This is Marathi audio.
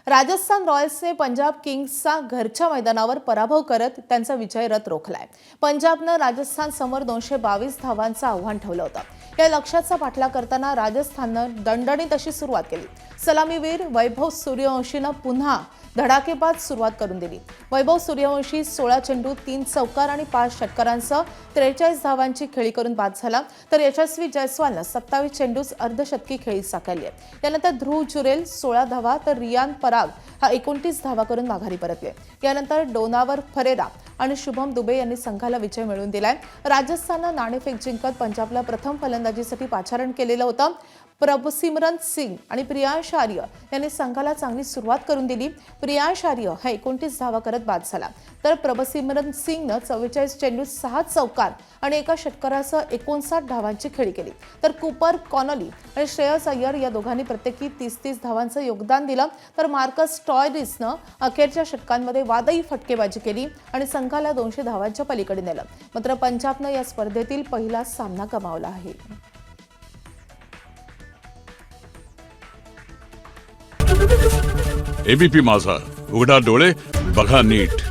राजस्थान रॉयल्सने पंजाब किंग्सचा घरच्या मैदानावर पराभव करत त्यांचा विजय रथ रोखलाय। पंजाबनं राजस्थान समोर 222 धावांचं आव्हान ठेवलं होतं। या लक्ष्याचा पाठलाग करताना राजस्थाननं दणदणीत अशी सुरुवात केली। सलामीवीर वैभव सूर्यवंशीनं पुन्हा धडाकेबाज सुरुवात करून दिली। वैभव सूर्यवंशी 16 चेंडू 3 चौकार आणि 5 षटकारांसह 43 धावांची खेळी करून बाद झाला, तर यशस्वी जयस्वालनं 27 चेंडूत अर्धशतकी खेळी साकारली आहे। यानंतर ध्रुव जुरेल 16 धावा तर रियान पराग हा 29 धावा करून माघारी परतले। यानंतर डोनावर फरेरा आणि शुभम दुबे यांनी संघाला विजय मिळवून दिलाय। राजस्थाननं नाणेफेक जिंकत पंजाबला प्रथम फलंदाजीसाठी पाचारण केलेलं होतं। प्रभसिमरन सिंग आणि प्रियांश आर्य यांनी संघाला चांगली सुरुवात करून दिली। प्रियांश आर्य हा 29 धावा करत बाद झाला, तर प्रभसिमरन सिंगनं 44 चेंडूत 6 चौकार आणि एका षटकारासह 59 धावांची खेळी केली, तर कूपर कॉनॉली आणि श्रेयस अय्यर या दोघांनी प्रत्येकी 30-30 धावांचं योगदान दिलं, तर मार्कस टॉयरिसनं अखेरच्या षटकांमध्ये वादळी फटकेबाजी केली आणि संघाला 200 धावांच्या पलीकडे नेलं। मात्र पंजाबनं या स्पर्धेतील पहिला सामना गमावला आहे। एबीपी माझा, उघडा डोळे बघा नीट।